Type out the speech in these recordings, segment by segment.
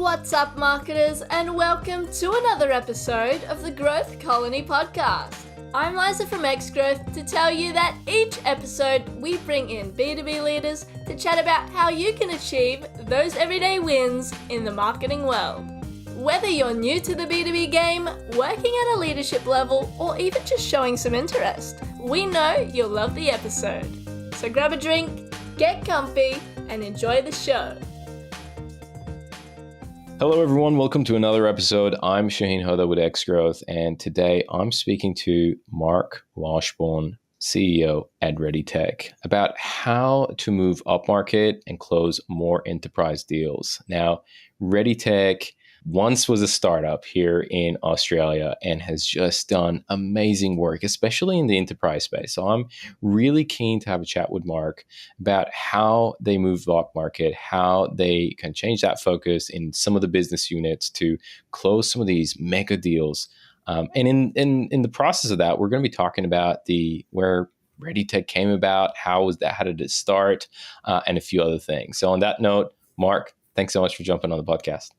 What's up, marketers, and welcome to another episode of the Growth Colony podcast. I'm Liza from Xgrowth to tell you that each episode we bring in B2B leaders to chat about how you can achieve those everyday wins in the marketing world. Whether you're new to the B2B game, working at a leadership level, or even just showing some interest, we know you'll love the episode. So grab a drink, get comfy, and enjoy the show. Hello, everyone. Welcome to another episode. I'm Shahin with Xgrowth, and today I'm speaking to Marc Washbourne, CEO at ReadyTech, about how to move upmarket and close more enterprise deals. Now, ReadyTech once was a startup here in Australia and has just done amazing work, especially in the enterprise space. So I'm really keen to have a chat with Marc about how they move upmarket, how they can change that focus in some of the business units to close some of these mega deals. And in the process of that, we're going to be talking about where ReadyTech came about, how did it start, and a few other things. So on that note, Marc, thanks so much for jumping on the podcast.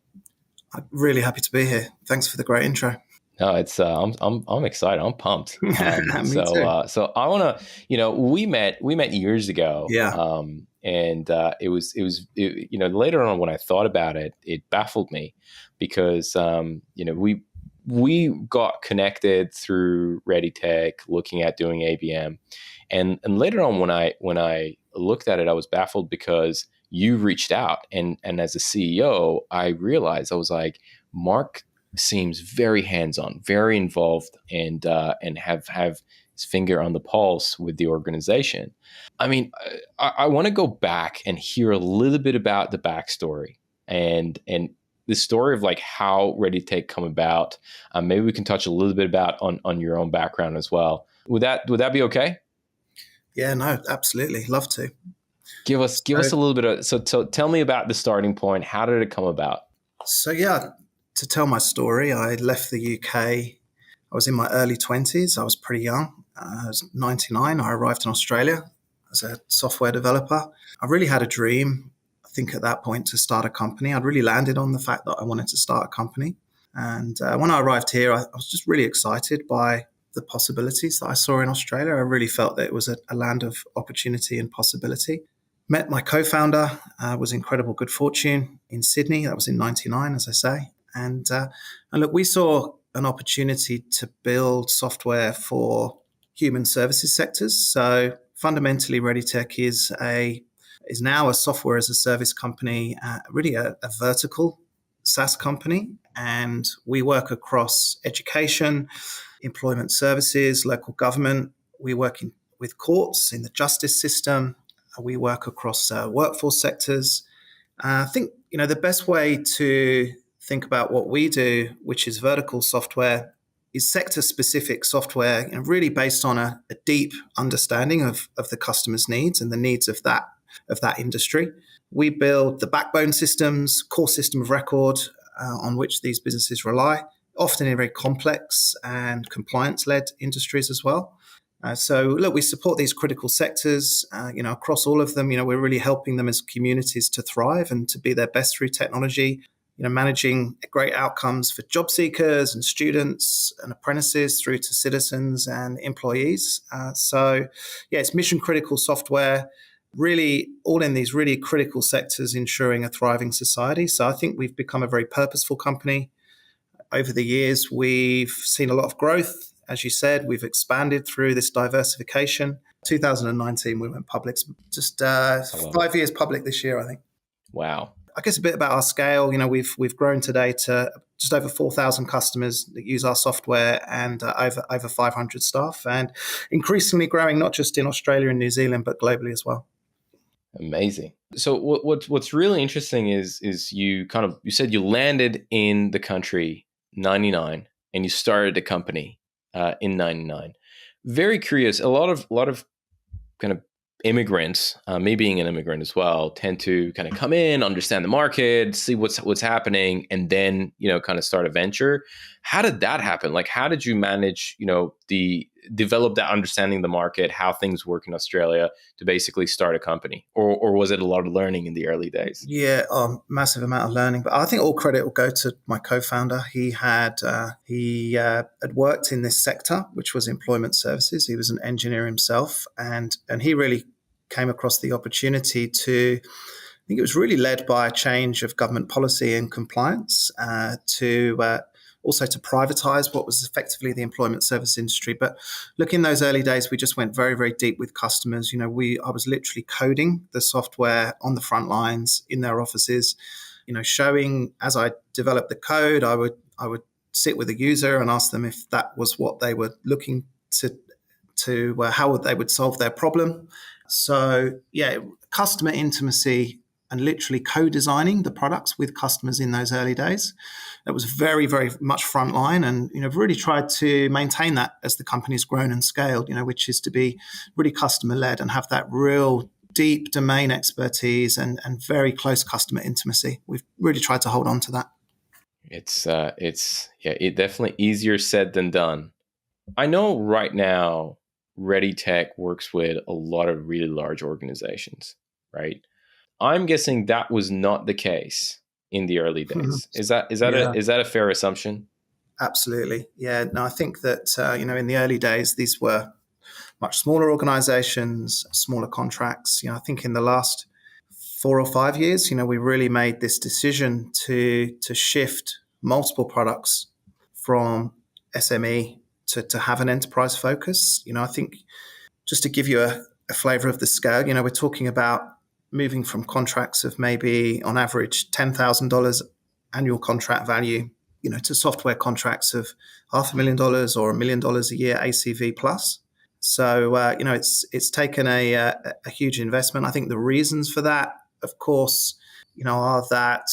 I'm really happy to be here. Thanks for the great intro. No, it's I'm excited. I'm pumped. Me too. So I want to, we met years ago. Yeah. And it was later on when I thought about it, it baffled me because we got connected through ReadyTech, looking at doing ABM, and later on when I looked at it, I was baffled because you reached out, and as a CEO, I realized, I was like, Marc seems very hands-on, very involved, and have his finger on the pulse with the organization. I mean, I want to go back and hear a little bit about the backstory and the story of like how ReadyTech come about. Maybe we can touch a little bit about on your own background as well. Would that be okay? Yeah, no, absolutely. Love to. Give us a little bit of, so tell me about the starting point. How did it come about? So yeah, to tell my story, I left the UK. I was in my early 20s. I was pretty young. I was 99. I arrived in Australia as a software developer. I really had a dream, I think at that point, to start a company. I'd really landed on the fact that I wanted to start a company. And when I arrived here, I was just really excited by the possibilities that I saw in Australia. I really felt that it was a land of opportunity and possibility. Met my co-founder, was incredible good fortune in Sydney. That was in 99, as I say. And look, we saw an opportunity to build software for human services sectors. So fundamentally, ReadyTech is now a software as a service company, really a vertical SaaS company. And we work across education, employment services, local government. We work with courts in the justice system. We work across workforce sectors. I think, the best way to think about what we do, which is vertical software, is sector-specific software, really based on a deep understanding of the customer's needs and the needs of that industry. We build the backbone systems, core system of record on which these businesses rely, often in very complex and compliance-led industries as well. So look, we support these critical sectors, across all of them. We're really helping them as communities to thrive and to be their best through technology, managing great outcomes for job seekers and students and apprentices through to citizens and employees. It's mission critical software, really all in these really critical sectors, ensuring a thriving society. So I think we've become a very purposeful company. Over the years, we've seen a lot of growth. As you said, we've expanded through this diversification. 2019, we went public, just 5 years public this year, I think. Wow. I guess a bit about our scale. We've grown today to just over 4,000 customers that use our software and over 500 staff, and increasingly growing not just in Australia and New Zealand, but globally as well. Amazing. So what's really interesting is you said you landed in the country 99 and you started a company in 99. Very curious. A lot of kind of immigrants, me being an immigrant as well, tend to kind of come in, understand the market, see what's happening, and then kind of start a venture. How did that happen? Like, how did you manage develop that understanding of the market, how things work in Australia to basically start a company? Or was it a lot of learning in the early days? Yeah, massive amount of learning. But I think all credit will go to my co-founder. He had worked in this sector, which was employment services. He was an engineer himself, and he really came across the opportunity to. I think it was really led by a change of government policy and compliance to also to privatize what was effectively the employment service industry. But look, in those early days, we just went very, very deep with customers. I was literally coding the software on the front lines in their offices, showing as I developed the code, I would sit with a user and ask them if that was what they were looking to how they would solve their problem. So yeah, customer intimacy and literally co-designing the products with customers in those early days. That was very, very much frontline, and I've really tried to maintain that as the company's grown and scaled, which is to be really customer-led and have that real deep domain expertise and very close customer intimacy. We've really tried to hold on to that. It's definitely easier said than done. I know right now ReadyTech works with a lot of really large organizations, right? I'm guessing that was not the case in the early days. Is that a fair assumption? Absolutely. Yeah. No, I think that in the early days, these were much smaller organizations, smaller contracts. I think in the last 4 or 5 years, we really made this decision to shift multiple products from SME to have an enterprise focus. I think just to give you a flavor of the scale, we're talking about moving from contracts of maybe on average $10,000 annual contract value, to software contracts of $500,000 or $1 million a year ACV plus. So, it's taken a huge investment. I think the reasons for that, of course, are that,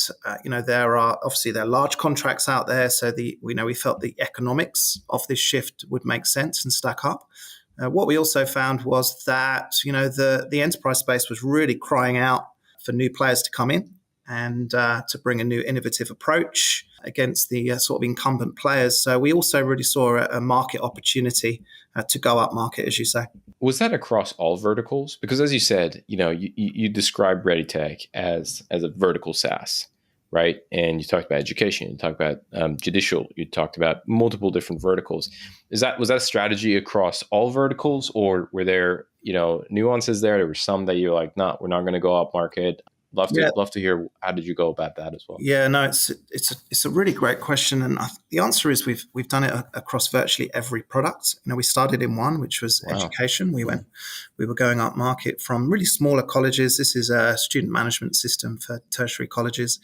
there are large contracts out there. So we felt the economics of this shift would make sense and stack up. What we also found was that, the enterprise space was really crying out for new players to come in and to bring a new innovative approach against the sort of incumbent players. So we also really saw a market opportunity to go up market, as you say. Was that across all verticals? Because as you said, you described ReadyTech as a vertical SaaS, right? And you talked about education, you talked about judicial, you talked about multiple different verticals. Was that a strategy across all verticals, or were there, nuances there? There were some that you're like, no, we're not going to go up market. Love to hear, how did you go about that as well? Yeah, no, it's a really great question, and the answer is we've done it across virtually every product. We started in one, which was education. We were going up market from really smaller colleges. This is a student management system for tertiary colleges.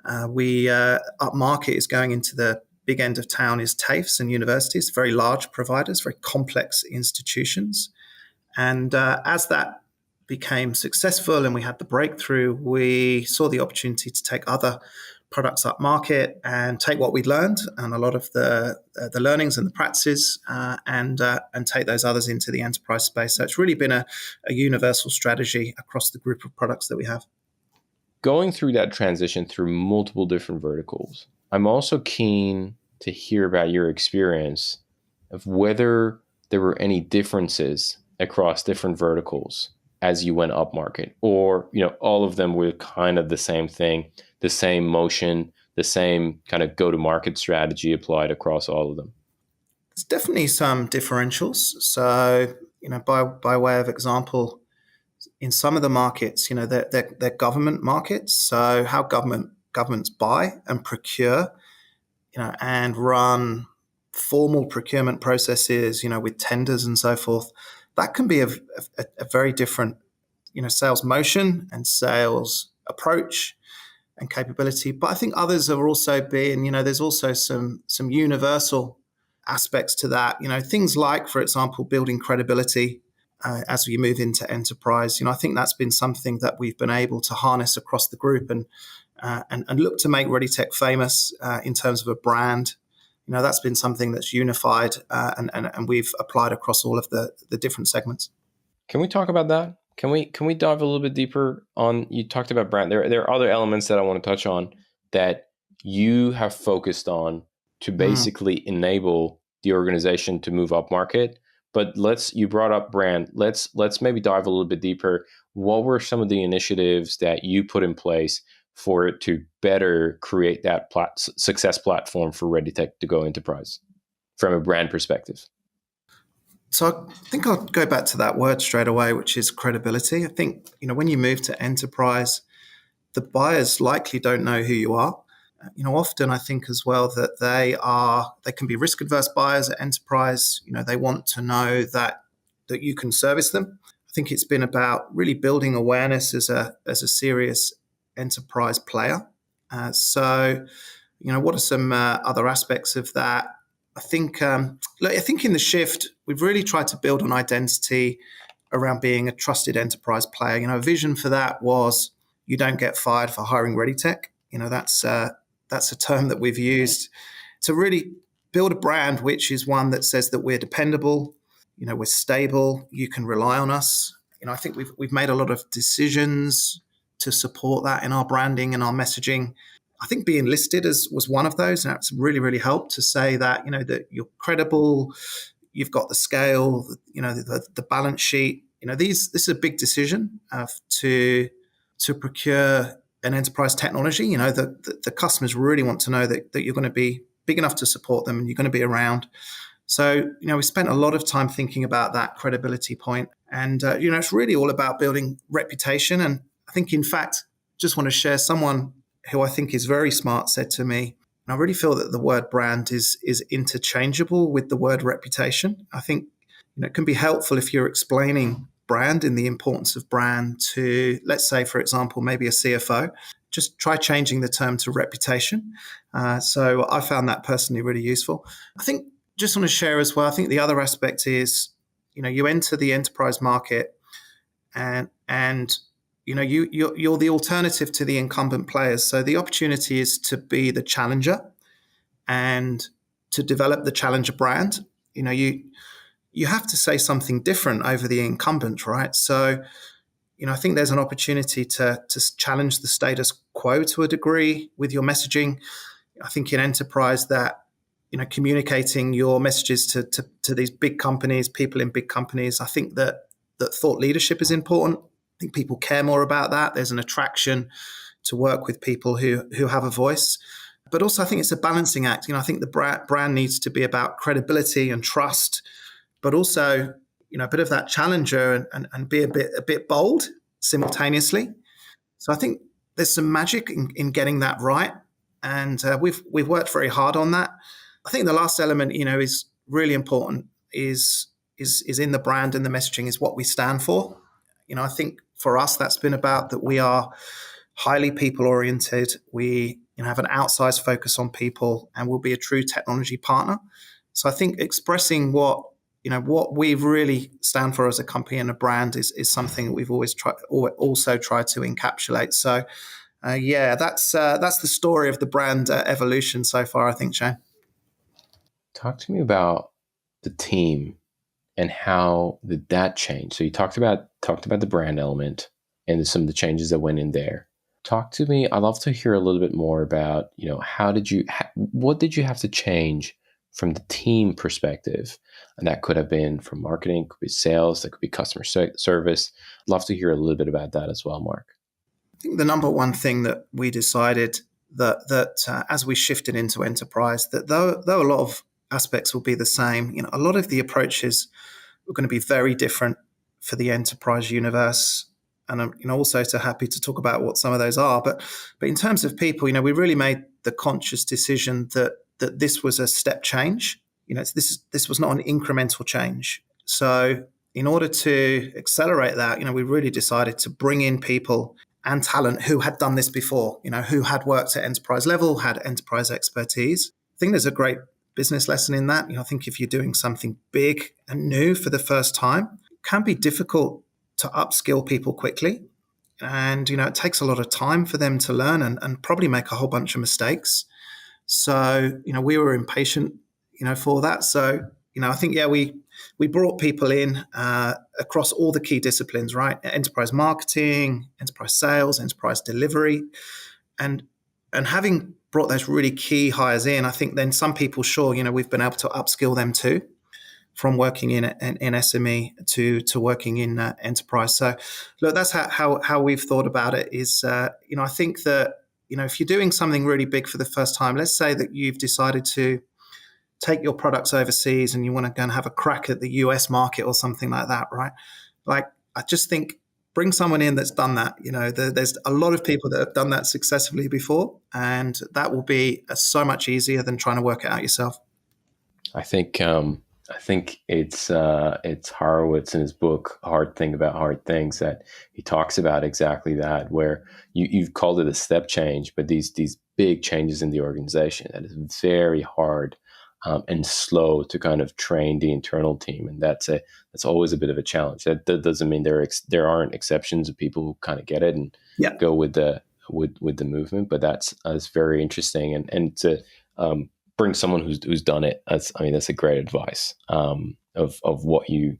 Up market is going into the big end of town is TAFEs and universities, very large providers, very complex institutions, and as that became successful and we had the breakthrough, we saw the opportunity to take other products up market and take what we'd learned and a lot of the learnings and the practices and take those others into the enterprise space. So it's really been a universal strategy across the group of products that we have. Going through that transition through multiple different verticals, I'm also keen to hear about your experience of whether there were any differences across different verticals as you went up market, or all of them were kind of the same thing, the same motion, the same kind of go-to-market strategy applied across all of them. There's definitely some differentials. So, by way of example, in some of the markets, they're government markets. So how governments buy and procure, and run formal procurement processes, with tenders and so forth. That can be a very different, sales motion and sales approach and capability. But I think others have also been, there's also some universal aspects to that. Things like, for example, building credibility as we move into enterprise. I think that's been something that we've been able to harness across the group and look to make ReadyTech famous in terms of a brand. That's been something that's unified and we've applied across all of the different segments. Can we talk about that? Can we dive a little bit deeper on, you talked about brand. There are other elements that I want to touch on that you have focused on to basically enable the organization to move up market, But you brought up brand. Let's maybe dive a little bit deeper. What were some of the initiatives that you put in place for it to better create that success platform for ReadyTech to go enterprise from a brand perspective? So I think I'll go back to that word straight away, which is credibility. I think, when you move to enterprise, the buyers likely don't know who you are. Often I think as well that they can be risk adverse buyers at enterprise. They want to know that you can service them. I think it's been about really building awareness as a serious enterprise player. So, what are some other aspects of that? I think in the shift, we've really tried to build an identity around being a trusted enterprise player. A vision for that was you don't get fired for hiring ReadyTech. That's a term that we've used to really build a brand, which is one that says that we're dependable, we're stable, you can rely on us. I think we've made a lot of decisions to support that in our branding and our messaging. I think being listed was one of those, and that's really, really helped to say that, that you're credible, you've got the scale, the balance sheet. This is a big decision to procure an enterprise technology. The customers really want to know that you're going to be big enough to support them and you're going to be around. So, we spent a lot of time thinking about that credibility point. And, it's really all about building reputation. And I think, in fact, just want to share someone who I think is very smart said to me, and I really feel that the word brand is interchangeable with the word reputation. I think, it can be helpful if you're explaining brand and the importance of brand to, let's say, for example, maybe a CFO, just try changing the term to reputation. So I found that personally really useful. I think just want to share as well, I think the other aspect is, you enter the enterprise market and you're the alternative to the incumbent players. So the opportunity is to be the challenger and to develop the challenger brand. You have to say something different over the incumbent, right? So, I think there's an opportunity to challenge the status quo to a degree with your messaging. I think in enterprise that, communicating your messages to these big companies, people in big companies, I think that thought leadership is important. I think people care more about that. There's an attraction to work with people who have a voice. But also I think it's a balancing act. I think the brand needs to be about credibility and trust, but also, a bit of that challenger and be a bit bold simultaneously. So I think there's some magic in getting that right. And we've worked very hard on that. I think the last element, is really important is in the brand and the messaging is what we stand for. I think for us, that's been about that we are highly people oriented. We have an outsized focus on people and we'll be a true technology partner. So I think expressing what we really stand for as a company and a brand is something that we've always tried to encapsulate. So, that's the story of the brand evolution so far, I think, Shahin. Talk to me about the team and how did that change? So you talked about the brand element and some of the changes that went in there. Talk to me. I'd love to hear a little bit more about, what did you have to change from the team perspective? And that could have been from marketing, could be sales, that could be customer service. I'd love to hear a little bit about that as well, Marc. I think the number one thing that we decided that as we shifted into enterprise, that though a lot of aspects will be the same, a lot of the approaches are going to be very different for the enterprise universe. And I'm also so happy to talk about what some of those are. But in terms of people, we really made the conscious decision that this was a step change. This was not an incremental change. So in order to accelerate that, we really decided to bring in people and talent who had done this before, who had worked at enterprise level, had enterprise expertise. I think there's a great business lesson in that. I think if you're doing something big and new for the first time, it can be difficult to upskill people quickly. And, it takes a lot of time for them to learn and probably make a whole bunch of mistakes. So, we were impatient, for that. So, I think, we brought people in across all the key disciplines, right? Enterprise marketing, enterprise sales, enterprise delivery. And having brought those really key hires in, I think then some people, sure, we've been able to upskill them too. from working in SME to working in enterprise. So, look, that's how we've thought about it. Is I think that if you're doing something really big for the first time, let's say that you've decided to take your products overseas and you want to go and have a crack at the US market or something like that, right? Like, I just think bring someone in that's done that. There's a lot of people that have done that successfully before, and that will be so much easier than trying to work it out yourself. I think it's Horowitz in his book Hard Thing About Hard Things that he talks about exactly that, where you've called it a step change, but these big changes in the organization that is very hard and slow to kind of train the internal team, and that's always a bit of a challenge. That doesn't mean there aren't exceptions of people who kind of get it and go with the movement, but that's very interesting, and to bring someone who's done it. That's a great advice of what you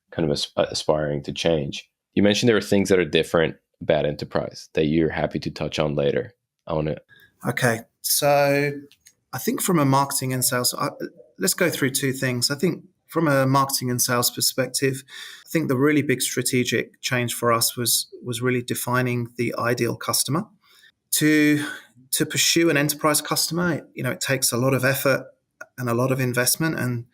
kind of aspiring to change. You mentioned there are things that are different about enterprise that you're happy to touch on later. Okay, so I think from a marketing and sales, let's go through two things. I think from a marketing and sales perspective, I think the really big strategic change for us was really defining the ideal customer. To pursue an enterprise customer, it takes a lot of effort and a lot of investment, and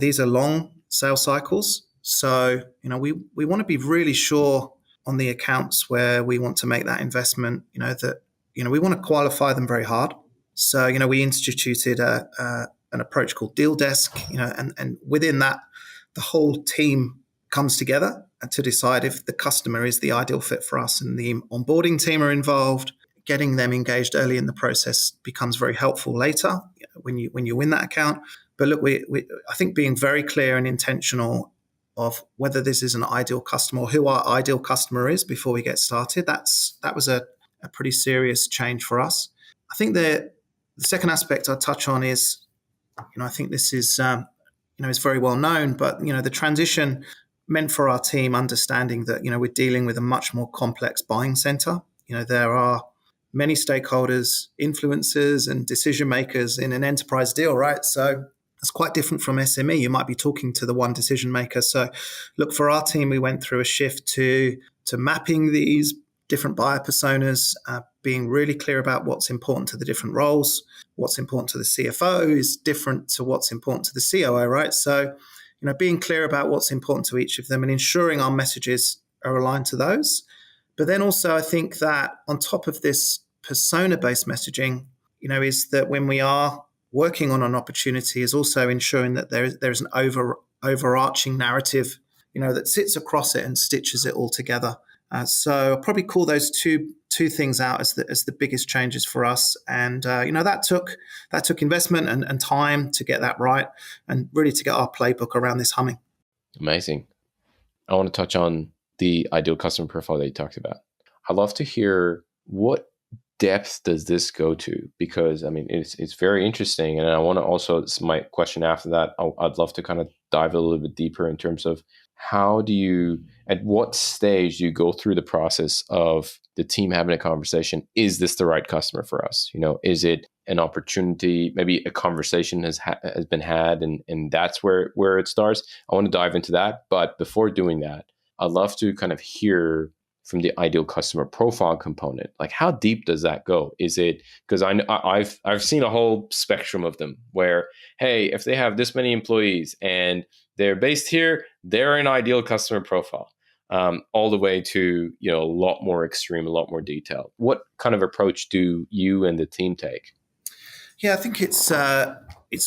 these are long sales cycles. So we want to be really sure on the accounts where we want to make that investment. That we want to qualify them very hard. So we instituted an approach called Deal Desk. And within that, the whole team comes together to decide if the customer is the ideal fit for us, and the onboarding team are involved. Getting them engaged early in the process becomes very helpful later when you win that account. But look, I think being very clear and intentional of whether this is an ideal customer or who our ideal customer is before we get started, that was a pretty serious change for us. I think the second aspect I'll touch on is, I think this is is very well known, but the transition meant for our team understanding that we're dealing with a much more complex buying center. There are many stakeholders, influencers, and decision makers in an enterprise deal, right? So it's quite different from SME. You might be talking to the one decision maker. So look, for our team, we went through a shift to mapping these different buyer personas, being really clear about what's important to the different roles. What's important to the CFO is different to what's important to the COO, right? So, being clear about what's important to each of them and ensuring our messages are aligned to those. But then also, I think that on top of this persona-based messaging, is that when we are working on an opportunity, is also ensuring that there's an overarching narrative, that sits across it and stitches it all together. So I'll probably call those two things out as the biggest changes for us. And that took investment and time to get that right, and really to get our playbook around this humming. Amazing. I want to touch on the ideal customer profile that you talked about. I'd love to hear what depth does this go to, because it's very interesting, and I want to also, this is my question after that, I'd love to kind of dive a little bit deeper in terms of at what stage do you go through the process of the team having a conversation? Is this the right customer for us? Is it an opportunity? Maybe a conversation has been had, and that's where it starts. I want to dive into that, but before doing that, I'd love to kind of hear from the ideal customer profile component. Like, how deep does that go? Is it, because I've seen a whole spectrum of them where, hey, if they have this many employees and they're based here, they're an ideal customer profile, all the way to a lot more extreme, a lot more detailed. What kind of approach do you and the team take? Yeah, I think it's a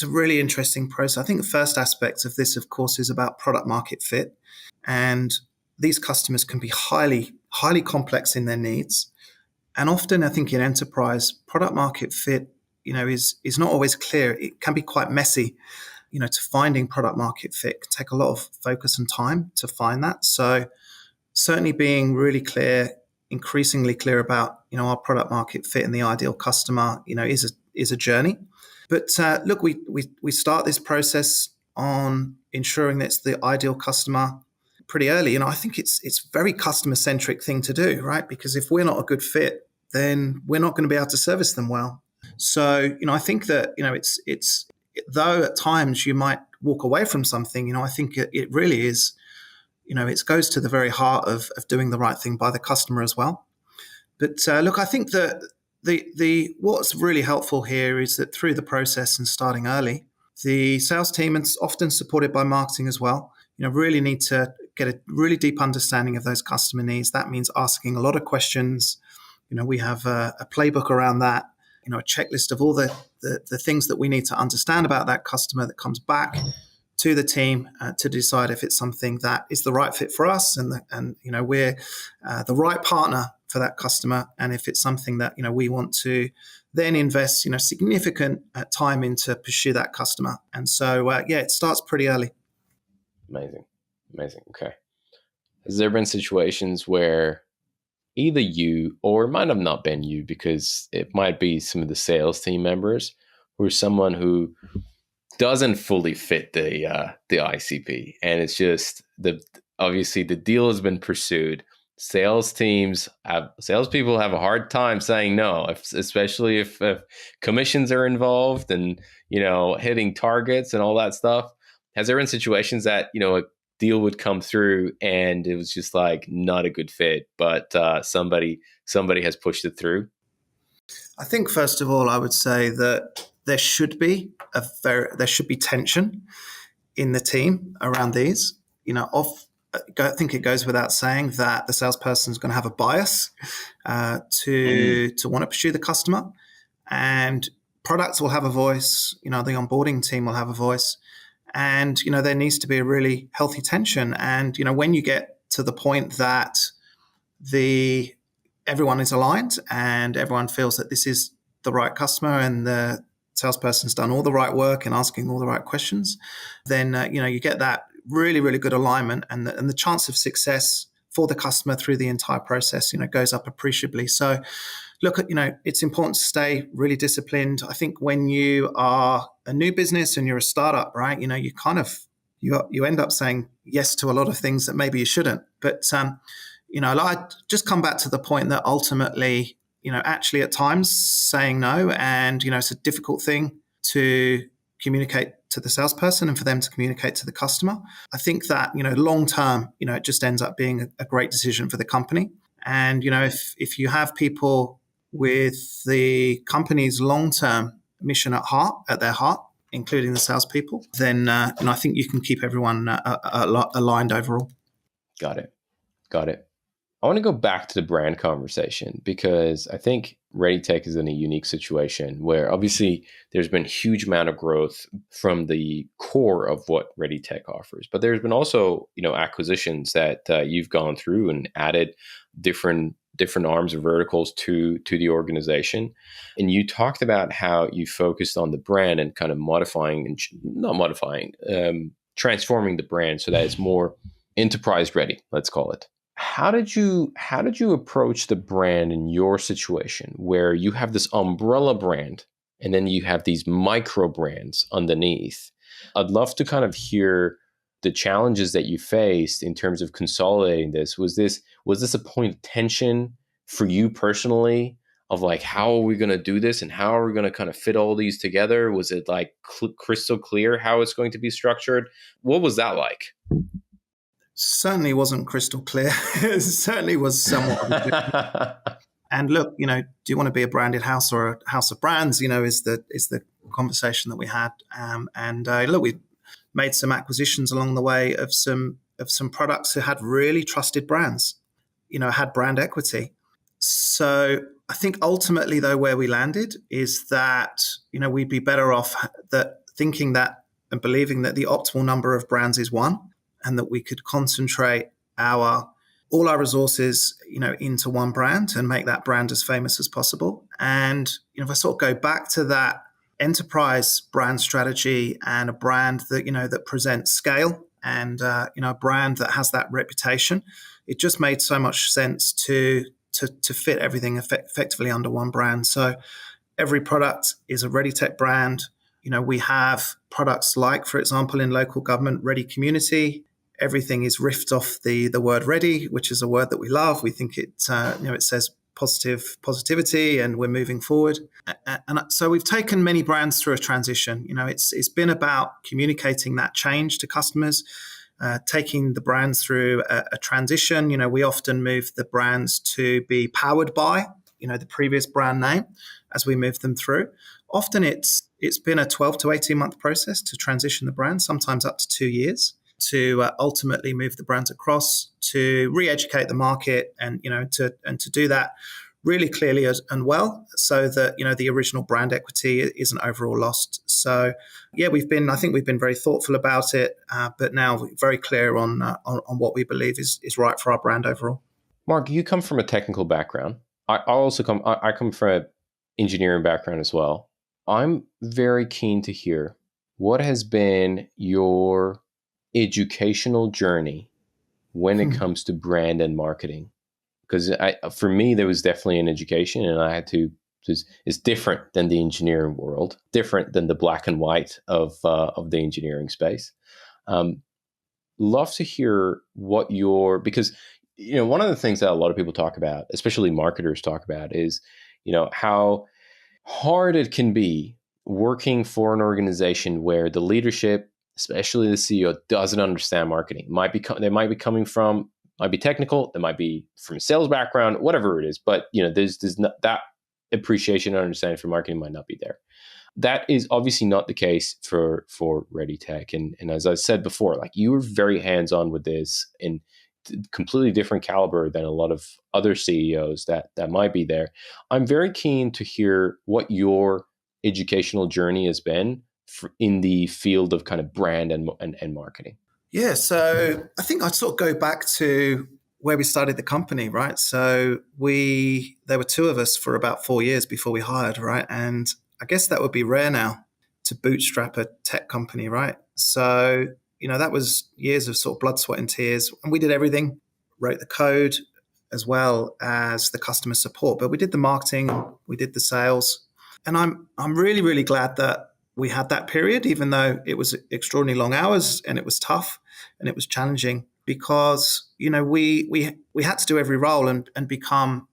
really interesting process. I think the first aspect of this, of course, is about product market fit, and these customers can be highly, highly complex in their needs. And often, I think in enterprise, product market fit, is not always clear. It can be quite messy, to finding product market fit. It can take a lot of focus and time to find that. So certainly being really clear, increasingly clear about, our product market fit and the ideal customer, is a journey. But look, we start this process on ensuring that it's the ideal customer pretty early. I think it's very customer centric thing to do, right? Because if we're not a good fit, then we're not going to be able to service them well. So, I think that, it's though at times you might walk away from something, I think it really is, it goes to the very heart of doing the right thing by the customer as well. But look, I think that the what's really helpful here is that through the process and starting early, the sales team, and often supported by marketing as well, really need to get a really deep understanding of those customer needs. That means asking a lot of questions. We have a playbook around that, a checklist of all the things that we need to understand about that customer that comes back to the team to decide if it's something that is the right fit for us and we're the right partner for that customer, and if it's something that we want to then invest significant time in to pursue that customer. And so it starts pretty early. Amazing. Okay. Has there been situations where either you, or it might have not been you, because it might be some of the sales team members, or someone who doesn't fully fit the ICP, and it's just obviously the deal has been pursued. Salespeople have a hard time saying no, especially if commissions are involved and hitting targets and all that stuff. Has there been situations that a deal would come through and it was just like not a good fit, but somebody has pushed it through? I think first of all, I would say that there should be tension in the team around these. I think it goes without saying that the salesperson is going to have a bias to want to pursue the customer, and products will have a voice. The onboarding team will have a voice, and there needs to be a really healthy tension. And when you get to the point that everyone is aligned and everyone feels that this is the right customer and the salesperson's done all the right work and asking all the right questions, then you get that really, really good alignment, and the chance of success for the customer through the entire process, goes up appreciably. So look, it's important to stay really disciplined. I think when you are a new business and you're a startup, right, you end up saying yes to a lot of things that maybe you shouldn't. But, I just come back to the point that ultimately, actually at times saying no, and, it's a difficult thing to communicate to the salesperson and for them to communicate to the customer. I think that, long term, it just ends up being a great decision for the company. And, if you have people with the company's long-term mission at their heart, including the salespeople, then I think you can keep everyone aligned overall. Got it. I want to go back to the brand conversation, because I think ReadyTech is in a unique situation where obviously there's been a huge amount of growth from the core of what ReadyTech offers, but there's been also, acquisitions that you've gone through and added different arms or verticals to the organization. And you talked about how you focused on the brand and kind of transforming the brand so that it's more enterprise ready, let's call it. How did you approach the brand in your situation where you have this umbrella brand and then you have these micro brands underneath? I'd love to kind of hear the challenges that you faced in terms of consolidating this. Was this a point of tension for you personally of like, how are we going to do this and how are we going to kind of fit all these together? Was it like crystal clear how it's going to be structured? What was that like? Certainly wasn't crystal clear. It certainly was somewhat. And look, do you want to be a branded house or a house of brands? Is the conversation that we had. Look, we made some acquisitions along the way of some products that had really trusted brands. Had brand equity. So I think ultimately, though, where we landed is that we'd be better off thinking that and believing that the optimal number of brands is one, and that we could concentrate all our resources, into one brand and make that brand as famous as possible. And, if I sort of go back to that enterprise brand strategy and a brand that, that presents scale and, a brand that has that reputation, it just made so much sense to fit everything effectively under one brand. So every product is a ReadyTech brand. We have products like, for example, in local government, Ready Community. Everything is riffed off the word ready, which is a word that we love. We think it says positivity, and we're moving forward. And so we've taken many brands through a transition. It's been about communicating that change to customers, taking the brands through a transition. We often move the brands to be powered by, the previous brand name as we move them through. Often it's been a 12 to 18 month process to transition the brand, sometimes up to 2 years, to ultimately move the brands across, to re-educate the market, and to do that really clearly and well, so that the original brand equity isn't overall lost. So yeah, I think we've been very thoughtful about it, but now very clear on what we believe is right for our brand overall. Mark, you come from a technical background. I come from an engineering background as well. I'm very keen to hear what has been your educational journey when it comes to brand and marketing. Because for me, there was definitely an education, and I had to. It's different than the engineering world, different than the black and white of the engineering space. Love to hear because one of the things that a lot of people talk about, especially marketers talk about, is how hard it can be working for an organization where the leadership, especially the CEO, doesn't understand marketing. They might be coming from. Might be technical, they might be from a sales background, whatever it is. But there's not that appreciation and understanding for marketing might not be there. That is obviously not the case for ReadyTech. And as I said before, like, you were very hands-on with this in completely different caliber than a lot of other CEOs that might be there. I'm very keen to hear what your educational journey has been in the field of kind of brand and marketing. Yeah, so I think I'd sort of go back to where we started the company, right? So there were two of us for about 4 years before we hired, right? And I guess that would be rare now to bootstrap a tech company, right? So, that was years of sort of blood, sweat, and tears. And we did everything, wrote the code as well as the customer support. But we did the marketing, we did the sales. And I'm really, really glad that we had that period, even though it was extraordinarily long hours and it was tough and it was challenging, because we had to do every role and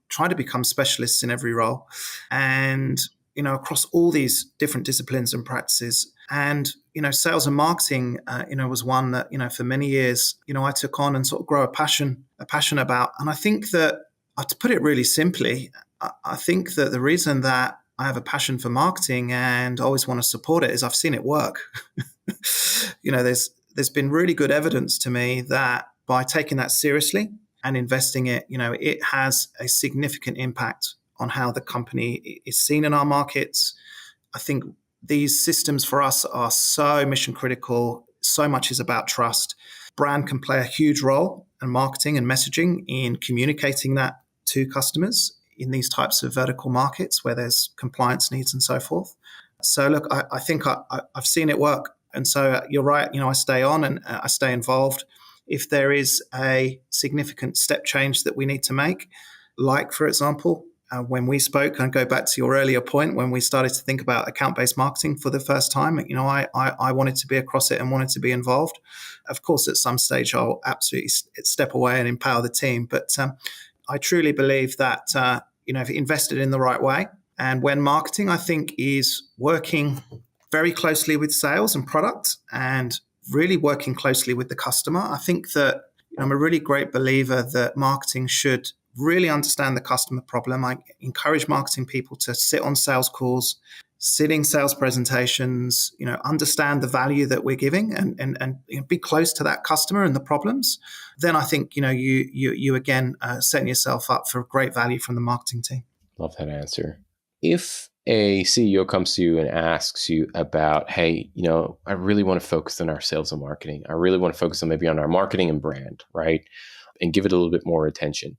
try to become specialists in every role, and across all these different disciplines and practices. And sales and marketing was one that for many years I took on and sort of grow a passion about. And I think that, to put it really simply, I think that the reason that I have a passion for marketing and always want to support it is I've seen it work. There's been really good evidence to me that by taking that seriously and investing it, it has a significant impact on how the company is seen in our markets. I think these systems for us are so mission critical. So much is about trust. Brand can play a huge role, and marketing and messaging in communicating that to customers in these types of vertical markets where there's compliance needs and so forth. So look, I think I've seen it work. And so you're right, I stay on and I stay involved. If there is a significant step change that we need to make, like, for example, when we spoke, and go back to your earlier point, when we started to think about account-based marketing for the first time, I wanted to be across it and wanted to be involved. Of course, at some stage, I'll absolutely step away and empower the team. But I truly believe that, if invested in the right way, and when marketing, I think, is working very closely with sales and product and really working closely with the customer, I think that I'm a really great believer that marketing should really understand the customer problem. I encourage marketing people to sit on sales calls, sit in sales presentations, understand the value that we're giving and be close to that customer and the problems. Then I think, you again, setting yourself up for great value from the marketing team. Love that answer. If a CEO comes to you and asks you about, hey, I really want to focus on our sales and marketing. I really want to focus on maybe on our marketing and brand, right? And give it a little bit more attention.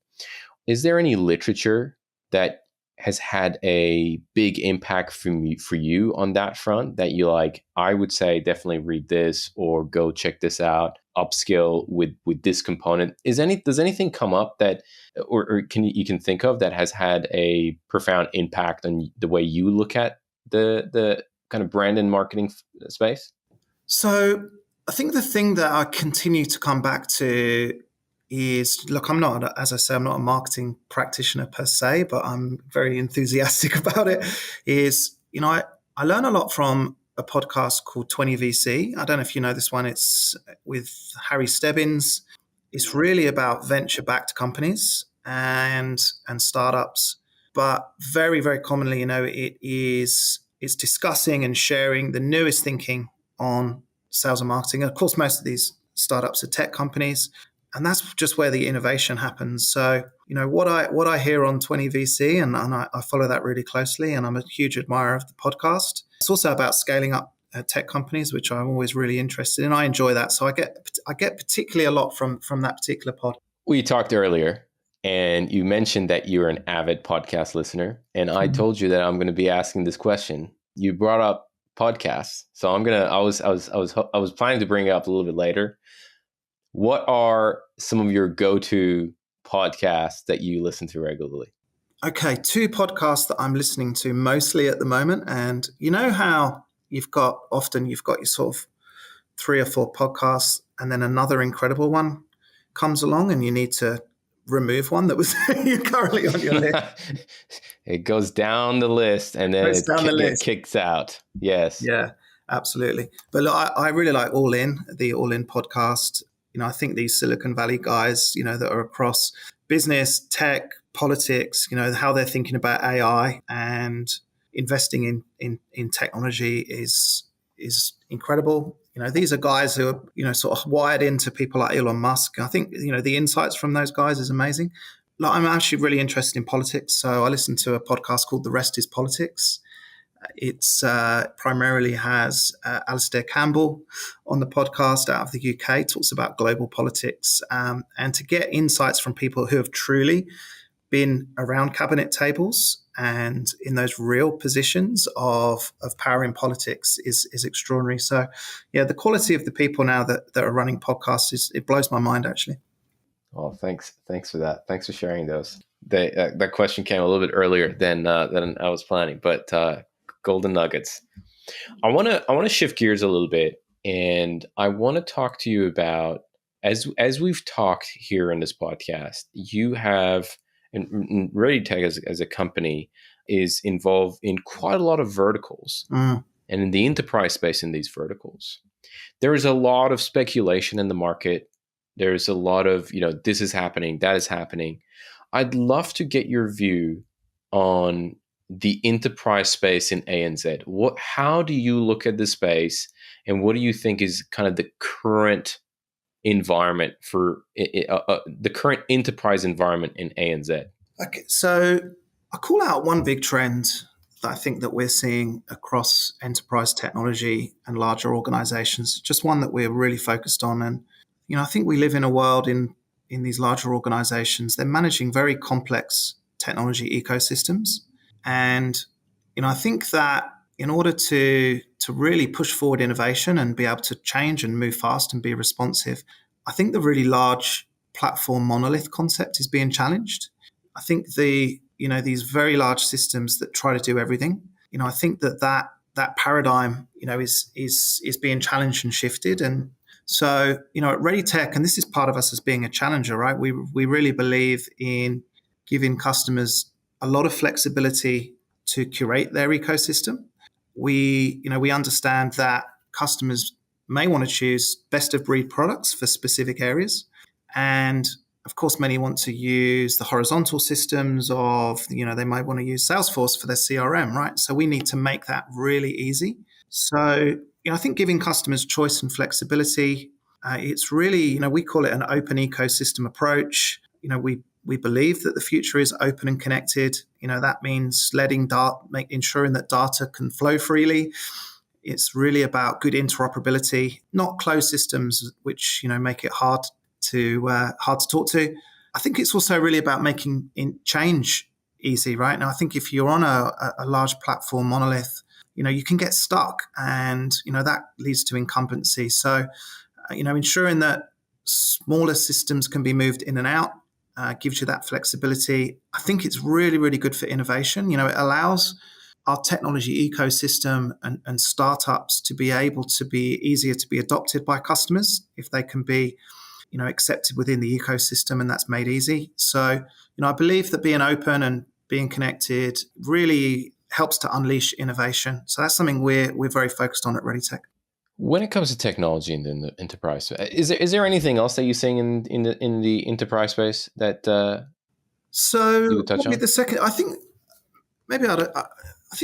Is there any literature that has had a big impact for you on that front that you like? I would say definitely read this or go check this out, upskill with this component. Does anything come up that or you can think of that has had a profound impact on the way you look at the kind of brand and marketing space? So I think the thing that I continue to come back to is, look, as I say, I'm not a marketing practitioner per se, but I'm very enthusiastic about it, is, I learn a lot from a podcast called 20VC. I don't know if you know this one. It's with Harry Stebbins. It's really about venture-backed companies and startups, but very, very commonly, it's discussing and sharing the newest thinking on sales and marketing. And of course, most of these startups are tech companies, and that's just where the innovation happens. So, what I hear on 20VC, and I follow that really closely, and I'm a huge admirer of the podcast. It's also about scaling up tech companies, which I'm always really interested in. I enjoy that, so I get particularly a lot from that particular pod. We talked earlier, and you mentioned that you're an avid podcast listener, and I told you that I'm going to be asking this question. You brought up podcasts, so I was planning to bring it up a little bit later. What are some of your go-to podcasts that you listen to regularly? Okay, 2 podcasts that I'm listening to mostly at the moment, and you know how you've got your sort of 3 or 4 podcasts, and then another incredible one comes along, and you need to remove one that was currently on your list. It goes down the list, and then it kicks out. Yes. Yeah, absolutely. But look, I really like the All In podcast. I think these Silicon Valley guys, that are across business, tech, politics, how they're thinking about AI and investing in technology is incredible. These are guys who are, sort of wired into people like Elon Musk. I think, the insights from those guys is amazing. Like, I'm actually really interested in politics. So I listen to a podcast called The Rest is Politics. It's primarily has Alistair Campbell on the podcast out of the UK, talks about global politics, and to get insights from people who have truly been around cabinet tables and in those real positions of power in politics is extraordinary. So, yeah, the quality of the people now that are running podcasts it blows my mind, actually. Oh, thanks for that. Thanks for sharing those. That question came a little bit earlier than I was planning, but golden nuggets. I want to shift gears a little bit, and I want to talk to you about, as we've talked here in this podcast, you have, and ReadyTech as a company is involved in quite a lot of verticals. And in the enterprise space in these verticals, there is a lot of speculation in the market. There's a lot of, this is happening, that is happening. I'd love to get your view on the enterprise space in ANZ. How do you look at the space, and what do you think is kind of the current environment for the current enterprise environment in ANZ? Okay, so I call out one big trend that I think that we're seeing across enterprise technology and larger organizations, just one that we're really focused on. And, I think we live in a world in these larger organizations, they're managing very complex technology ecosystems. And, I think that in order to really push forward innovation and be able to change and move fast and be responsive, I think the really large platform monolith concept is being challenged. I think these very large systems that try to do everything, I think that paradigm, is being challenged and shifted. And so, at ReadyTech, and this is part of us as being a challenger, right? We really believe in giving customers a lot of flexibility to curate their ecosystem. We understand that customers may want to choose best of breed products for specific areas. And of course, many want to use the horizontal systems of, they might want to use Salesforce for their CRM, right? So we need to make that really easy. So, I think giving customers choice and flexibility, it's really, we call it an open ecosystem approach. We believe that the future is open and connected. That means ensuring that data can flow freely. It's really about good interoperability, not closed systems, which, make it hard to talk to. I think it's also really about making change easy, right? Now, I think if you're on a large platform monolith, you can get stuck, and, that leads to incumbency. So, ensuring that smaller systems can be moved in and out gives you that flexibility. I think it's really, really good for innovation. It allows our technology ecosystem and startups to be able to be easier to be adopted by customers if they can be accepted within the ecosystem, and that's made easy. So, I believe that being open and being connected really helps to unleash innovation. So that's something we're very focused on at ReadyTech. When it comes to technology in the enterprise, is there anything else that you're seeing in the enterprise space that you So would touch probably on? the second, I think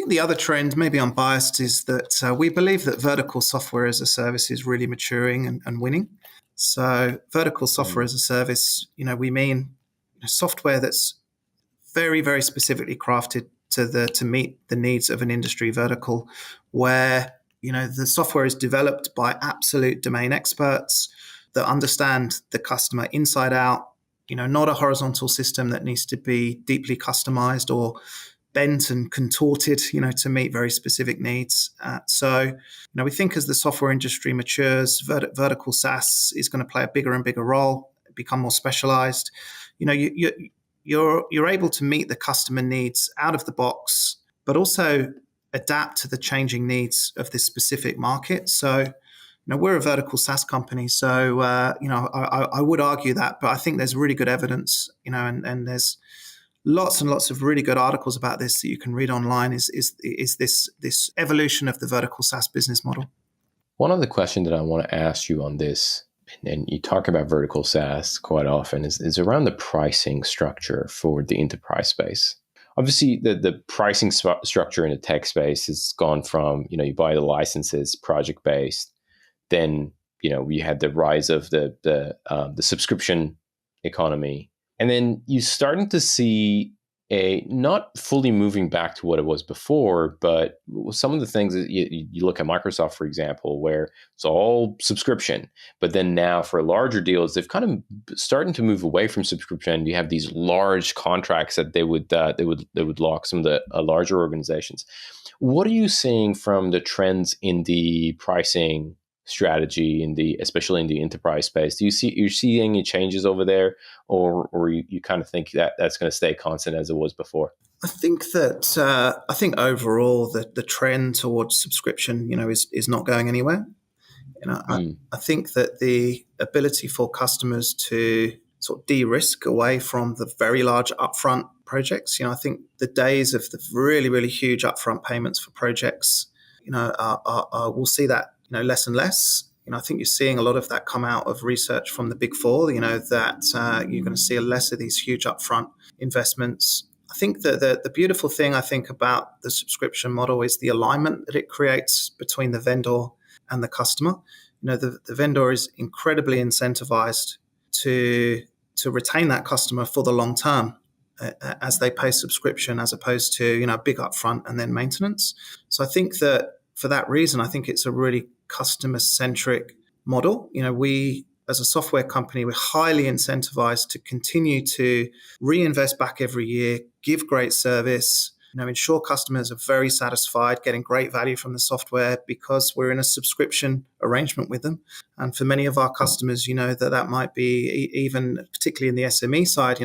the other trend, maybe I'm biased, is that we believe that vertical software as a service is really maturing and winning. So vertical software as a service, we mean software that's very, very specifically crafted to meet the needs of an industry vertical, where the software is developed by absolute domain experts that understand the customer inside out. Not a horizontal system that needs to be deeply customized or bent and contorted, to meet very specific needs. So, we think as the software industry matures, vertical SaaS is going to play a bigger and bigger role, become more specialized. You're able to meet the customer needs out of the box, but also adapt to the changing needs of this specific market. So, we're a vertical SaaS company, so I would argue that, but I think there's really good evidence, and there's lots and lots of really good articles about this that you can read online. Is this evolution of the vertical SaaS business model? One other question that I want to ask you on this, and you talk about vertical SaaS quite often, is around the pricing structure for the enterprise space. Obviously, the pricing structure in the tech space has gone from, you buy the licenses, project based, then we had the rise of the subscription economy, and then you're starting to see a not fully moving back to what it was before, but some of the things that you look at Microsoft, for example, where it's all subscription, but then now for larger deals, they've kind of starting to move away from subscription. You have these large contracts that they would lock some of the larger organizations. What are you seeing from the trends in the pricing strategy especially in the enterprise space? Do you see any changes over there, or you kind of think that that's going to stay constant as it was before? I think overall the trend towards subscription, is not going anywhere. I think that the ability for customers to sort of de-risk away from the very large upfront projects, I think the days of the really, really huge upfront payments for projects, we'll see that less and less. I think you're seeing a lot of that come out of research from the Big Four, that you're going to see less of these huge upfront investments. I think that the beautiful thing I think about the subscription model is the alignment that it creates between the vendor and the customer. The vendor is incredibly incentivized to retain that customer for the long term as they pay subscription, as opposed to big upfront and then maintenance. So I think that for that reason, I think it's a really customer-centric model. We, as a software company, we're highly incentivized to continue to reinvest back every year, give great service, ensure customers are very satisfied, getting great value from the software because we're in a subscription arrangement with them. And for many of our customers, that might be even, particularly in the SME side,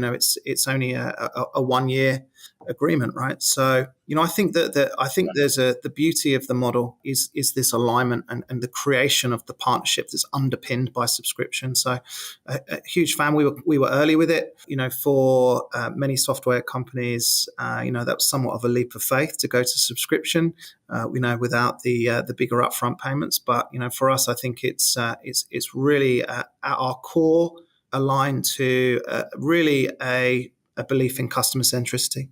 it's only a 1 year agreement, right? So, I think that there's the beauty of the model is this alignment and the creation of the partnership that's underpinned by subscription. So, a huge fan. We were early with it. For many software companies, that was somewhat of a leap of faith to go to subscription. Without the bigger upfront payments, but for us, I think it's really at our core aligned to really a belief in customer centricity.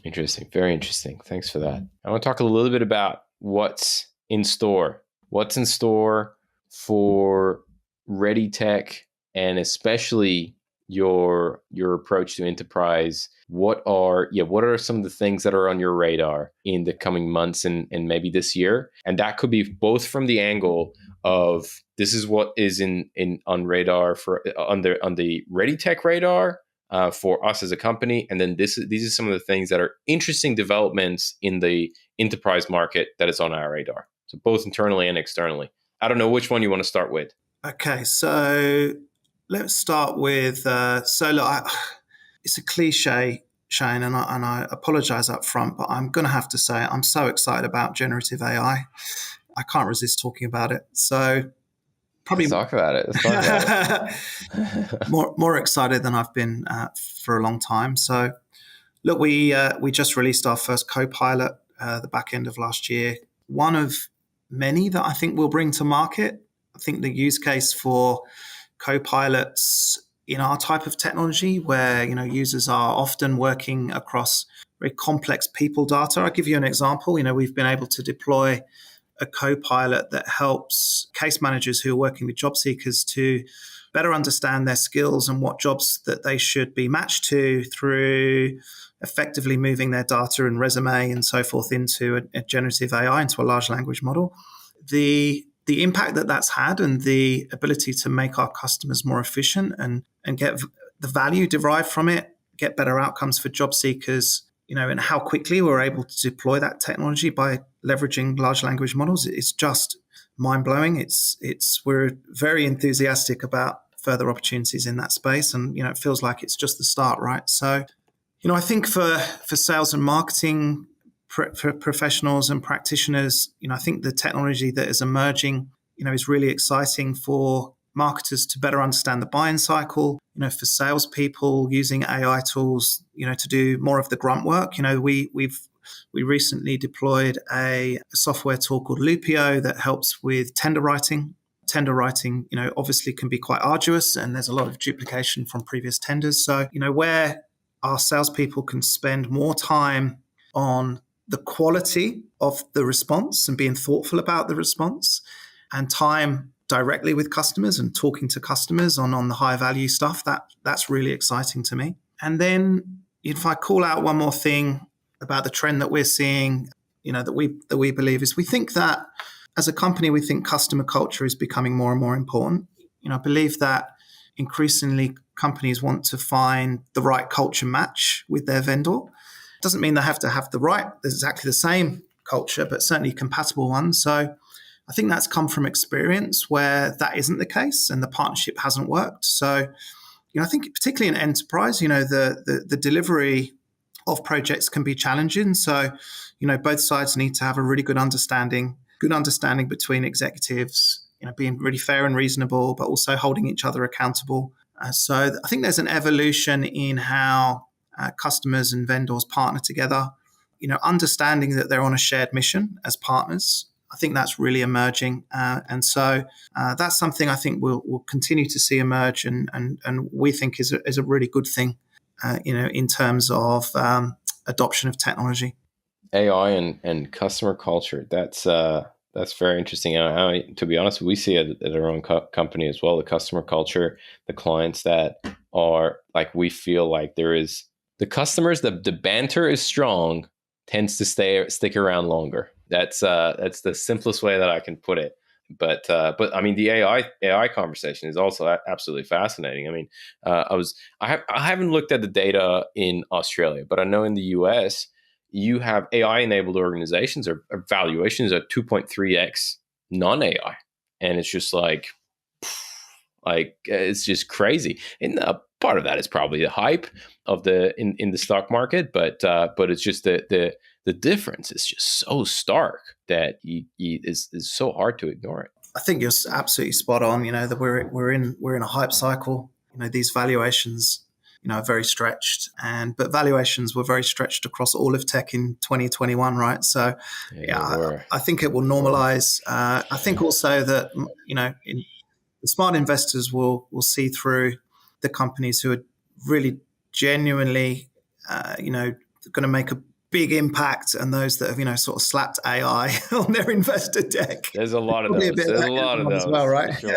Interesting. Very interesting. Thanks for that. I want to talk a little bit about what's in store. What's in store for ReadyTech, and especially your approach to enterprise. What are some of the things that are on your radar in the coming months and maybe this year? And that could be both from the angle of this is what is on radar on the ReadyTech radar, for us as a company. And then these are some of the things that are interesting developments in the enterprise market that is on our radar. So both internally and externally. I don't know which one you want to start with. Okay, so let's start with, it's a cliche, Shahin, and I apologize up front, but I'm going to have to say I'm so excited about generative AI. I can't resist talking about it. So Probably Let's talk about it. Let's talk about it. more excited than I've been for a long time. So, look, we just released our first Copilot the back end of last year. One of many that I think we'll bring to market. I think the use case for Copilots in our type of technology, where users are often working across very complex people data. I'll give you an example. We've been able to deploy a Copilot that helps case managers who are working with job seekers to better understand their skills and what jobs that they should be matched to through effectively moving their data and resume and so forth into a generative AI, into a large language model. The impact that that's had and the ability to make our customers more efficient and get the value derived from it, get better outcomes for job seekers, and how quickly we're able to deploy that technology by leveraging large language models, it's just mind-blowing. We're very enthusiastic about further opportunities in that space, and it feels like it's just the start, right? So, I think for sales and marketing professionals and practitioners, I think the technology that is emerging, is really exciting for marketers to better understand the buying cycle. For salespeople, using AI tools, to do more of the grunt work. We recently deployed a software tool called Lupio that helps with tender writing. Tender writing, obviously can be quite arduous, and there's a lot of duplication from previous tenders. So, where our salespeople can spend more time on the quality of the response and being thoughtful about the response, and time directly with customers and talking to customers on the high value stuff, that's really exciting to me. And then if I call out one more thing about the trend that we're seeing, that we believe is, we think that as a company, we think customer culture is becoming more and more important. I believe that increasingly companies want to find the right culture match with their vendor. Doesn't mean they have to have exactly the same culture, but certainly compatible ones. So I think that's come from experience where that isn't the case and the partnership hasn't worked. So, I think particularly in enterprise, the delivery of projects can be challenging. So, both sides need to have a really good understanding between executives, being really fair and reasonable, but also holding each other accountable. So I think there's an evolution in how customers and vendors partner together, understanding that they're on a shared mission as partners. I think that's really emerging. And so that's something I think we'll continue to see emerge, and we think is a really good thing, in terms of adoption of technology. AI and customer culture. That's very interesting. To be honest, we see it at our own company as well. The customer culture, the clients that are like, we feel like there is the customers. The banter is strong, tends to stick around longer. That's the simplest way that I can put it. But I mean, the AI conversation is also absolutely fascinating. I mean, I haven't looked at the data in Australia, but I know in the US, you have AI-enabled organizations or valuations at 2.3x non-AI, and it's just like it's just crazy. And part of that is probably the hype of in the stock market, but it's just the difference is just so stark that is so hard to ignore it. I think you're absolutely spot on. That we're in a hype cycle. These valuations, are very stretched, but valuations were very stretched across all of tech in 2021, right? So, I think it will normalize. I think also that the smart investors will see through the companies who are really genuinely, going to make a big impact, and those that have sort of slapped AI on their investor deck. There's a lot of those. There's a lot of those as well, right? Sure.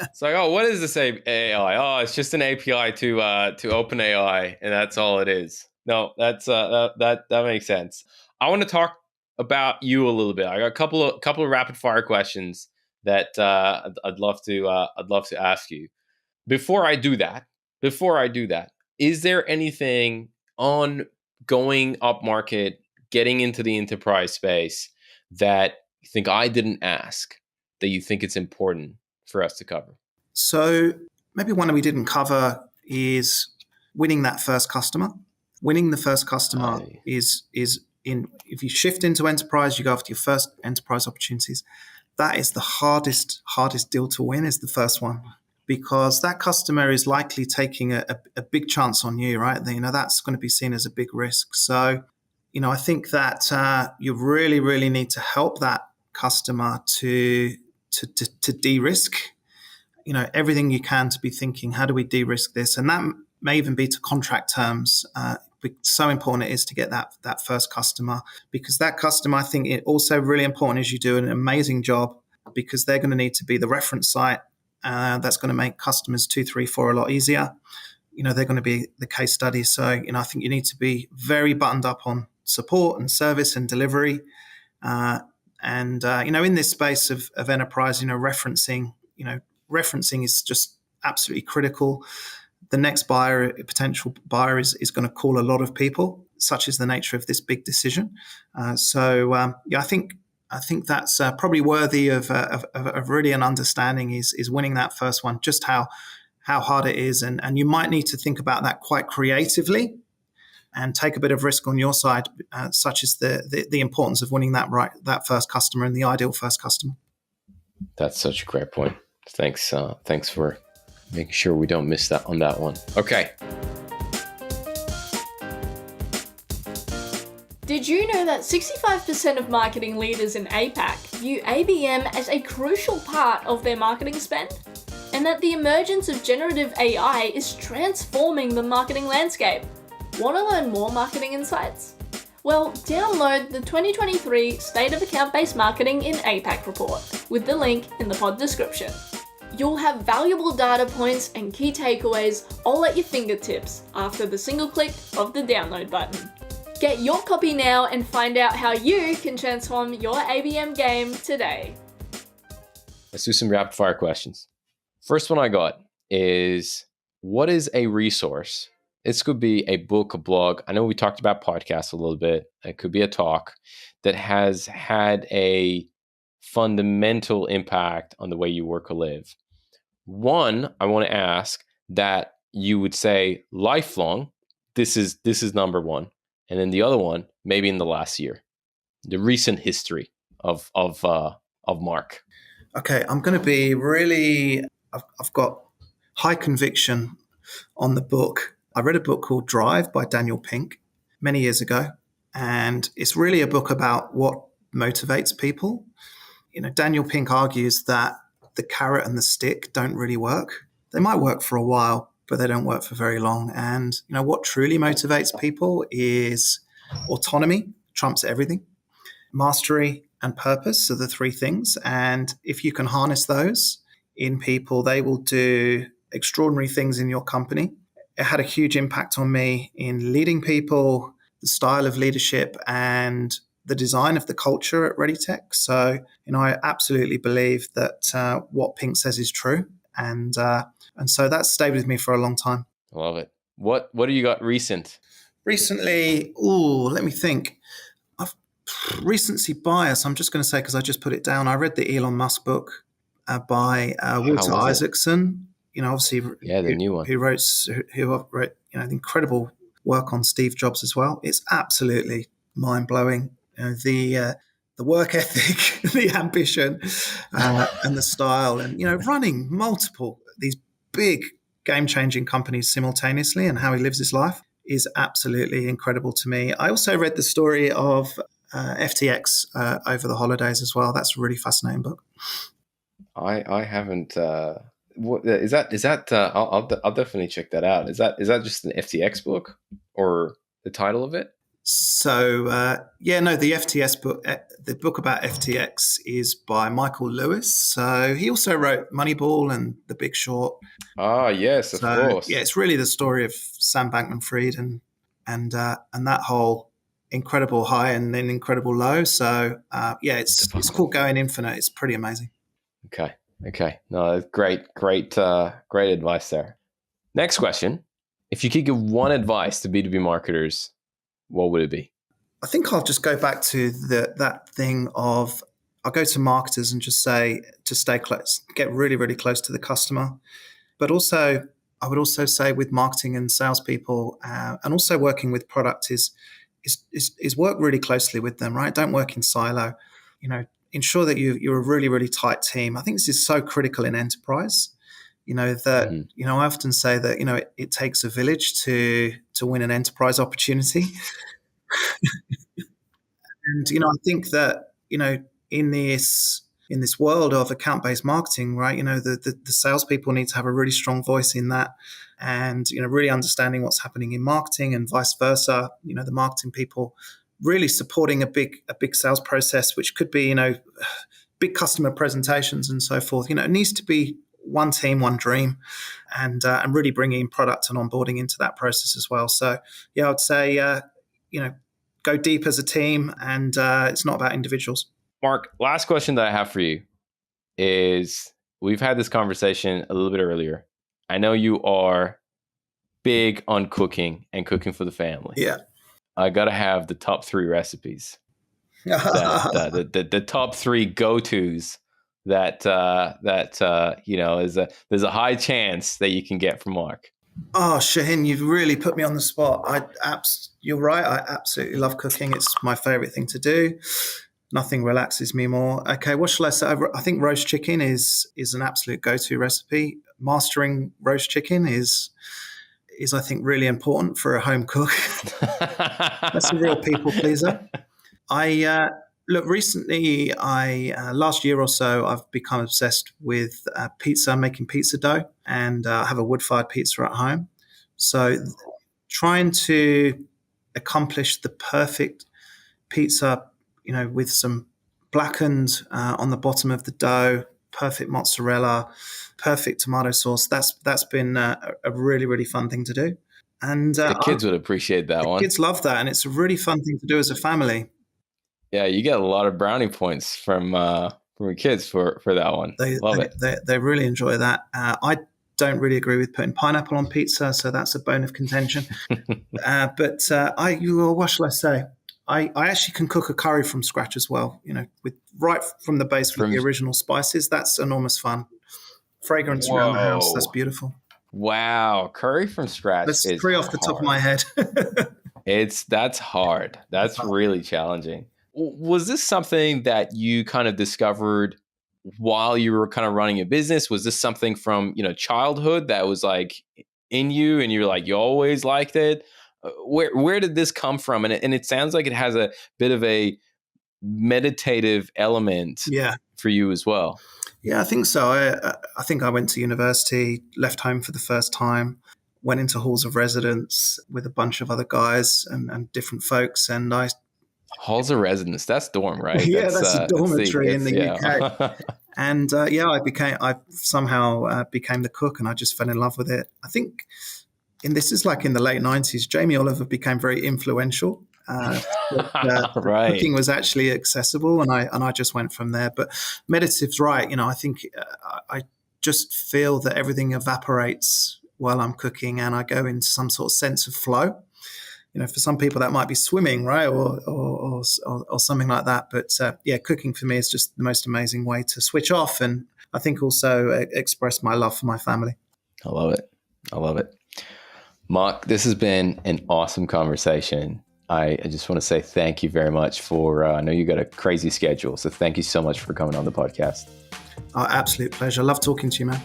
It's like, oh, what is this AI? Oh, it's just an API to OpenAI, and that's all it is. No, that's that makes sense. I want to talk about you a little bit. I got a couple of rapid fire questions that I'd love to ask you. Before I do that, is there anything on going up market, getting into the enterprise space that you think I didn't ask, that you think it's important for us to cover? So maybe one that we didn't cover is winning that first customer. Winning the first customer is if you shift into enterprise, you go after your first enterprise opportunities. that is the hardest deal to win, is the first one, because that customer is likely taking a big chance on you, right? That's going to be seen as a big risk. So, I think that you really, really need to help that customer to de-risk, everything you can, to be thinking, how do we de-risk this? And that may even be to contract terms. So important it is to get that first customer, because that customer, I think it also really important is you do an amazing job, because they're going to need to be the reference site. That's going to make customers 2, 3, 4 a lot easier. They're going to be the case study. So, I think you need to be very buttoned up on support and service and delivery. In this space of enterprise, referencing is just absolutely critical. The next potential buyer is going to call a lot of people. Such is the nature of this big decision. I think that's probably worthy of really an understanding is winning that first one, just how hard it is. And you might need to think about that quite creatively and take a bit of risk on your side, such as the importance of winning that first customer and the ideal first customer. That's such a great point. Thanks for making sure we don't miss that on that one. Okay. Did you know that 65% of marketing leaders in APAC view ABM as a crucial part of their marketing spend? And that the emergence of generative AI is transforming the marketing landscape? Want to learn more marketing insights? Well, download the 2023 State of Account-Based Marketing in APAC report with the link in the pod description. You'll have valuable data points and key takeaways all at your fingertips after the single click of the download button. Get your copy now and find out how you can transform your ABM game today. Let's do some rapid fire questions. First one I got is, what is a resource? This could be a book, a blog. I know we talked about podcasts a little bit. It could be a talk that has had a fundamental impact on the way you work or live. One, I want to ask that you would say lifelong. This is number one. And then the other one, maybe in the last year, the recent history of Marc. Okay, I'm going to be really. I've got high conviction on the book. I read a book called Drive by Daniel Pink many years ago, and it's really a book about what motivates people. Daniel Pink argues that the carrot and the stick don't really work. They might work for a while, but they don't work for very long. And what truly motivates people is autonomy, trumps everything. Mastery and purpose are the three things. And if you can harness those in people, they will do extraordinary things in your company. It had a huge impact on me in leading people, the style of leadership, and the design of the culture at ReadyTech. So, I absolutely believe that what Pink says is true. And so that's stayed with me for a long time. I love it. What do you got recent? Recently, let me think. I've recency bias. I'm just going to say, because I just put it down, I read the Elon Musk book by Walter Isaacson. Obviously, the new one. Who wrote the incredible work on Steve Jobs as well. It's absolutely mind blowing. The work ethic, the ambition, and the style, and running multiple these big game changing companies simultaneously, and how he lives his life is absolutely incredible to me. I also read the story of FTX over the holidays as well. That's a really fascinating book. I haven't. What is that? Is that? I'll definitely check that out. Is that just an FTX book, or the title of it? So the FTS book, the book about FTX is by Michael Lewis. So he also wrote Moneyball and The Big Short. Ah, yes, of course. Yeah, it's really the story of Sam Bankman-Fried and that whole incredible high and then incredible low. So it's called Going Infinite. It's pretty amazing. Okay. No, great advice there. Next question. If you could give one advice to B2B marketers, what would it be? I think I'll just go back to that thing of, I'll go to marketers and just say to stay close, get really, really close to the customer. But also, I would also say with marketing and salespeople, and also working with product is work really closely with them, right? Don't work in silo. ensure that you're a really, really tight team. I think this is so critical in enterprise. That I often say that it takes a village to win an enterprise opportunity. And I think that in this world of account-based marketing, right? The salespeople need to have a really strong voice in that, and really understanding what's happening in marketing and vice versa. The marketing people really supporting a big sales process, which could be big customer presentations and so forth. It needs to be one team, one dream, and really bringing product and onboarding into that process as well. So yeah, I'd say go deep as a team, and it's not about individuals. Mark, last question that I have for you is, we've had this conversation a little bit earlier. I know you are big on cooking and cooking for the family. Yeah. I got to have the top 3 recipes, the top 3 go-tos that there's a high chance that you can get from Mark. Oh, Shahin, you've really put me on the spot. You're right. I absolutely love cooking. It's my favorite thing to do. Nothing relaxes me more. Okay, what shall I say? I think roast chicken is an absolute go-to recipe. Mastering roast chicken is I think really important for a home cook. That's a real people pleaser. Recently, last year or so, I've become obsessed with pizza, making pizza dough, and have a wood-fired pizza at home. So trying to accomplish the perfect pizza, with some blackened on the bottom of the dough, perfect mozzarella, perfect tomato sauce. That's been a really, really fun thing to do. And the kids would appreciate that one. Kids love that, and it's a really fun thing to do as a family. Yeah, you get a lot of brownie points from your kids for that one. Love it. They really enjoy that. I don't really agree with putting pineapple on pizza, so that's a bone of contention. What shall I say? I actually can cook a curry from scratch as well. With right from the base with the original spices. That's enormous fun. Fragrance around the house. That's beautiful. Wow, curry from scratch. That's 3 off the top of my head. That's hard. That's really challenging. Was this something that you kind of discovered while you were kind of running a business? Was this something from childhood that was like in you, and you're like, you always liked it? Where did this come from? And it sounds like it has a bit of a meditative element for you as well. Yeah, I think so. I think I went to university, left home for the first time, went into halls of residence with a bunch of other guys and different folks, and I halls of residence. That's dorm, right? Yeah, that's a dormitory in the UK. And I somehow became the cook, and I just fell in love with it. I think, and this is like in the late 90s, Jamie Oliver became very influential. Right. Cooking was actually accessible, and I just went from there. But meditative's right. I think I just feel that everything evaporates while I'm cooking, and I go into some sort of sense of flow. For some people that might be swimming, right, or something like that. But cooking for me is just the most amazing way to switch off, and I think also express my love for my family. I love it. Mark, this has been an awesome conversation. I just want to say thank you very much for, I know you got a crazy schedule, so thank you so much for coming on the podcast. Absolute pleasure. Love talking to you, man.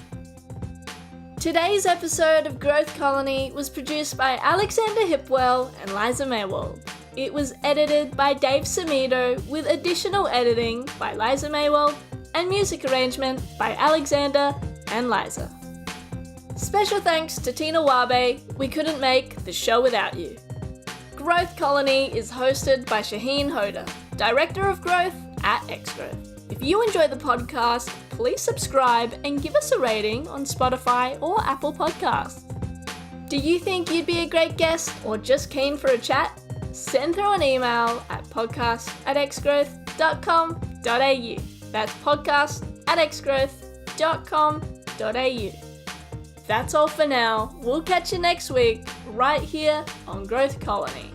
Today's episode of Growth Colony was produced by Alexander Hipwell and Liza Maywald. It was edited by Dave Samito, with additional editing by Liza Maywald and music arrangement by Alexander and Liza. Special thanks to Tina Wabe. We couldn't make the show without you. Growth Colony is hosted by Shahin Hoda, Director of Growth at XGrowth. If you enjoy the podcast, please subscribe and give us a rating on Spotify or Apple Podcasts. Do you think you'd be a great guest or just keen for a chat? Send through an email at podcast@xgrowth.com.au. That's podcast@xgrowth.com.au. That's all for now. We'll catch you next week, right here on Growth Colony.